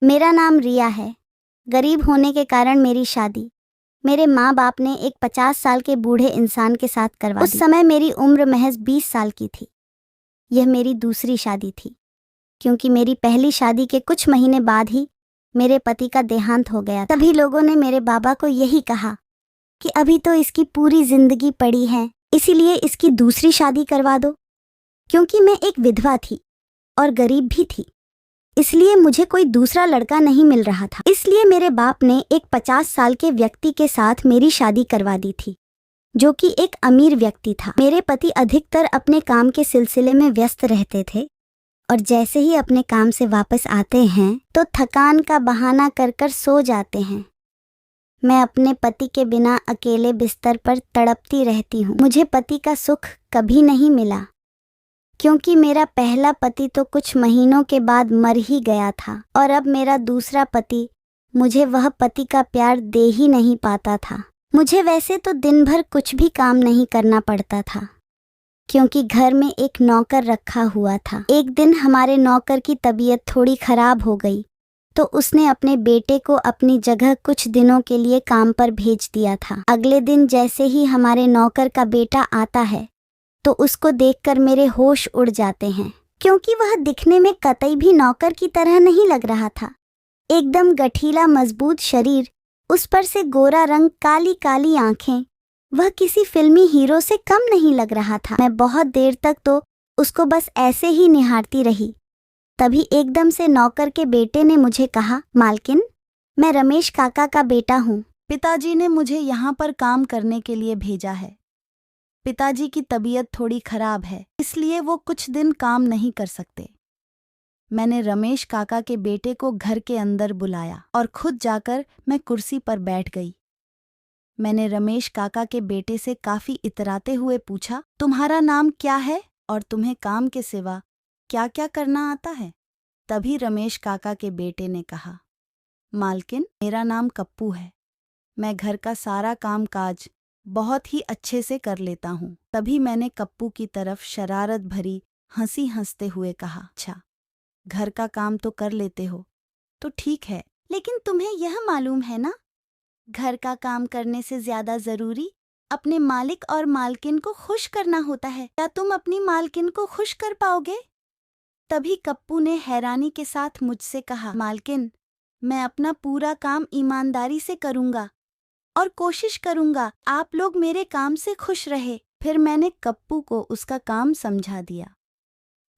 मेरा नाम रिया है। गरीब होने के कारण मेरी शादी मेरे माँ बाप ने एक 50 साल के बूढ़े इंसान के साथ करवा दी। उस समय मेरी उम्र महज 20 साल की थी। यह मेरी दूसरी शादी थी, क्योंकि मेरी पहली शादी के कुछ महीने बाद ही मेरे पति का देहांत हो गया। तभी लोगों ने मेरे बाबा को यही कहा कि अभी तो इसकी पूरी जिंदगी पड़ी है, इसीलिए इसकी दूसरी शादी करवा दो। क्योंकि मैं एक विधवा थी और गरीब भी थी, इसलिए मुझे कोई दूसरा लड़का नहीं मिल रहा था। इसलिए मेरे बाप ने एक 50 साल के व्यक्ति के साथ मेरी शादी करवा दी थी, जो कि एक अमीर व्यक्ति था। मेरे पति अधिकतर अपने काम के सिलसिले में व्यस्त रहते थे और जैसे ही अपने काम से वापस आते हैं तो थकान का बहाना कर कर सो जाते हैं। मैं अपने पति के बिना अकेले बिस्तर पर तड़पती रहती हूँ। मुझे पति का सुख कभी नहीं मिला, क्योंकि मेरा पहला पति तो कुछ महीनों के बाद मर ही गया था और अब मेरा दूसरा पति मुझे वह पति का प्यार दे ही नहीं पाता था। मुझे वैसे तो दिन भर कुछ भी काम नहीं करना पड़ता था, क्योंकि घर में एक नौकर रखा हुआ था। एक दिन हमारे नौकर की तबीयत थोड़ी खराब हो गई, तो उसने अपने बेटे को अपनी जगह कुछ दिनों के लिए काम पर भेज दिया था। अगले दिन जैसे ही हमारे नौकर का बेटा आता है तो उसको देखकर मेरे होश उड़ जाते हैं, क्योंकि वह दिखने में कतई भी नौकर की तरह नहीं लग रहा था। एकदम गठीला मजबूत शरीर, उस पर से गोरा रंग, काली काली आंखें, वह किसी फिल्मी हीरो से कम नहीं लग रहा था। मैं बहुत देर तक तो उसको बस ऐसे ही निहारती रही। तभी एकदम से नौकर के बेटे ने मुझे कहा, मालकिन, मैं रमेश काका का बेटा हूँ। पिताजी ने मुझे यहाँ पर काम करने के लिए भेजा है। पिताजी की तबीयत थोड़ी खराब है, इसलिए वो कुछ दिन काम नहीं कर सकते। मैंने रमेश काका के बेटे को घर के अंदर बुलाया और खुद जाकर मैं कुर्सी पर बैठ गई। मैंने रमेश काका के बेटे से काफी इतराते हुए पूछा, तुम्हारा नाम क्या है और तुम्हें काम के सिवा क्या क्या करना आता है? तभी रमेश काका के बेटे ने कहा, मालकिन, मेरा नाम कप्पू है। मैं घर का सारा काम काज बहुत ही अच्छे से कर लेता हूँ। तभी मैंने कप्पू की तरफ शरारत भरी हंसी हंसते हुए कहा, अच्छा, घर का काम तो कर लेते हो तो ठीक है, लेकिन तुम्हें यह मालूम है ना, घर का काम करने से ज्यादा जरूरी अपने मालिक और मालकिन को खुश करना होता है। क्या तुम अपनी मालकिन को खुश कर पाओगे? तभी कप्पू ने हैरानी के साथ मुझसे कहा, मालकिन, मैं अपना पूरा काम ईमानदारी से करूँगा और कोशिश करूँगा आप लोग मेरे काम से खुश रहे। फिर मैंने कप्पू को उसका काम समझा दिया।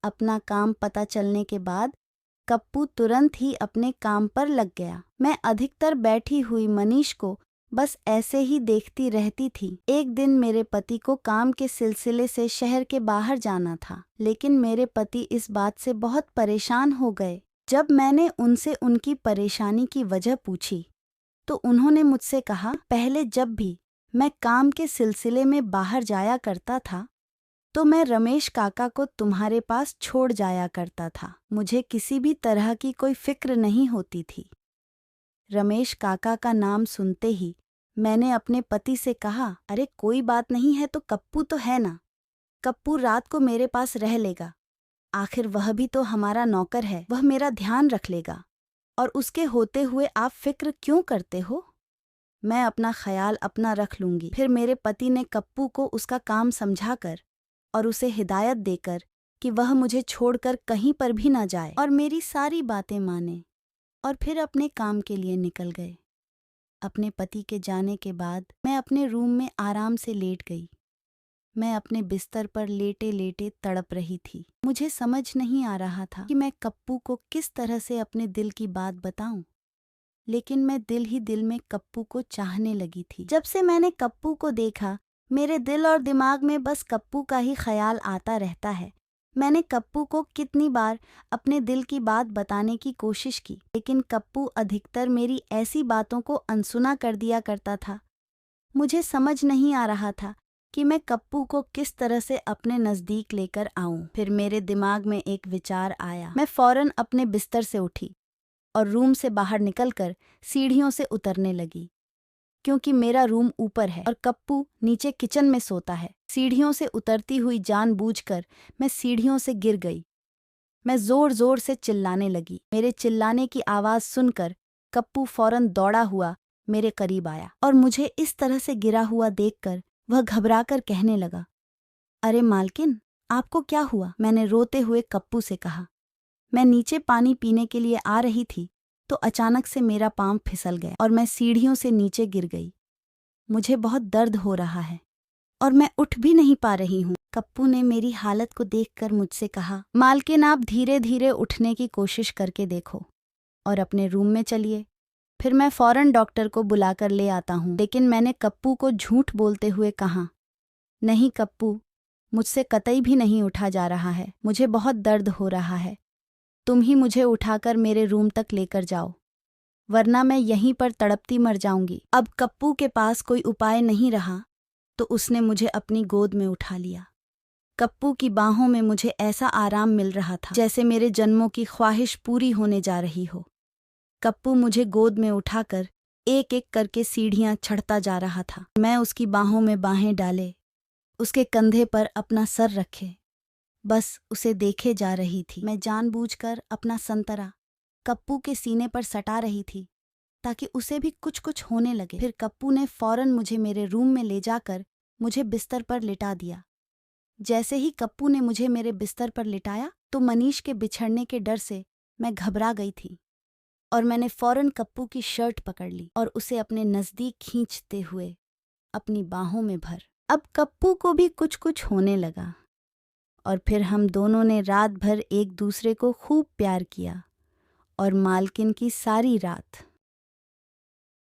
अपना काम पता चलने के बाद कप्पू तुरंत ही अपने काम पर लग गया। मैं अधिकतर बैठी हुई मनीष को बस ऐसे ही देखती रहती थी। एक दिन मेरे पति को काम के सिलसिले से शहर के बाहर जाना था, लेकिन मेरे पति इस बात से बहुत परेशान हो गए। जब मैंने उनसे उनकी परेशानी की वजह पूछी तो उन्होंने मुझसे कहा, पहले जब भी मैं काम के सिलसिले में बाहर जाया करता था तो मैं रमेश काका को तुम्हारे पास छोड़ जाया करता था। मुझे किसी भी तरह की कोई फिक्र नहीं होती थी। रमेश काका का नाम सुनते ही मैंने अपने पति से कहा, अरे कोई बात नहीं है तो कप्पू तो है ना, कप्पू रात को मेरे पास रह लेगा। आखिर वह भी तो हमारा नौकर है, वह मेरा ध्यान रख लेगा। और उसके होते हुए आप फिक्र क्यों करते हो? मैं अपना ख्याल अपना रख लूंगी। फिर मेरे पति ने कप्पू को उसका काम समझाकर और उसे हिदायत देकर कि वह मुझे छोड़कर कहीं पर भी ना जाए और मेरी सारी बातें माने, और फिर अपने काम के लिए निकल गए। अपने पति के जाने के बाद मैं अपने रूम में आराम से लेट गई। मैं अपने बिस्तर पर लेटे लेटे तड़प रही थी। मुझे समझ नहीं आ रहा था कि मैं कप्पू को किस तरह से अपने दिल की बात बताऊं, लेकिन मैं दिल ही दिल में कप्पू को चाहने लगी थी। जब से मैंने कप्पू को देखा, मेरे दिल और दिमाग में बस कप्पू का ही ख्याल आता रहता है। मैंने कप्पू को कितनी बार अपने दिल की बात बताने की कोशिश की, लेकिन कप्पू अधिकतर मेरी ऐसी बातों को अनसुना कर दिया करता था। मुझे समझ नहीं आ रहा था कि मैं कप्पू को किस तरह से अपने नज़दीक लेकर आऊं। फिर मेरे दिमाग में एक विचार आया। मैं फौरन अपने बिस्तर से उठी और रूम से बाहर निकलकर सीढ़ियों से उतरने लगी, क्योंकि मेरा रूम ऊपर है और कप्पू नीचे किचन में सोता है। सीढ़ियों से उतरती हुई जानबूझकर मैं सीढ़ियों से गिर गई। मैं जोर जोर से चिल्लाने लगी। मेरे चिल्लाने की आवाज़ सुनकर कप्पू फौरन दौड़ा हुआ मेरे करीब आया और मुझे इस तरह से गिरा हुआ देखकर वह घबराकर कहने लगा, अरे मालकिन, आपको क्या हुआ? मैंने रोते हुए कप्पू से कहा। मैं नीचे पानी पीने के लिए आ रही थी तो अचानक से मेरा पाँव फिसल गया और मैं सीढ़ियों से नीचे गिर गई। मुझे बहुत दर्द हो रहा है और मैं उठ भी नहीं पा रही हूँ। कप्पू ने मेरी हालत को देखकर मुझसे कहा, मालकिन, आप धीरे धीरे उठने की कोशिश करके देखो और अपने रूम में चलिए, फिर मैं फौरन डॉक्टर को बुलाकर ले आता हूँ। लेकिन मैंने कप्पू को झूठ बोलते हुए कहा, नहीं कप्पू, मुझसे कतई भी नहीं उठा जा रहा है, मुझे बहुत दर्द हो रहा है। तुम ही मुझे उठाकर मेरे रूम तक लेकर जाओ, वरना मैं यहीं पर तड़पती मर जाऊंगी। अब कप्पू के पास कोई उपाय नहीं रहा तो उसने मुझे अपनी गोद में उठा लिया। कप्पू की बाहों में मुझे ऐसा आराम मिल रहा था जैसे मेरे जन्मों की ख्वाहिश पूरी होने जा रही हो। कप्पू मुझे गोद में उठाकर एक एक करके सीढ़ियां चढ़ता जा रहा था। मैं उसकी बाहों में बाहें डाले, उसके कंधे पर अपना सर रखे, बस उसे देखे जा रही थी। मैं जानबूझकर अपना संतरा कप्पू के सीने पर सटा रही थी ताकि उसे भी कुछ कुछ होने लगे। फिर कप्पू ने फौरन मुझे मेरे रूम में ले जाकर मुझे बिस्तर पर लिटा दिया। जैसे ही कप्पू ने मुझे मेरे बिस्तर पर लिटाया तो मनीष के बिछड़ने के डर से मैं घबरा गई थी और मैंने फौरन कप्पू की शर्ट पकड़ ली और उसे अपने नज़दीक खींचते हुए अपनी बाहों में भर। अब कप्पू को भी कुछ कुछ होने लगा और फिर हम दोनों ने रात भर एक दूसरे को खूब प्यार किया और मालकिन की सारी रात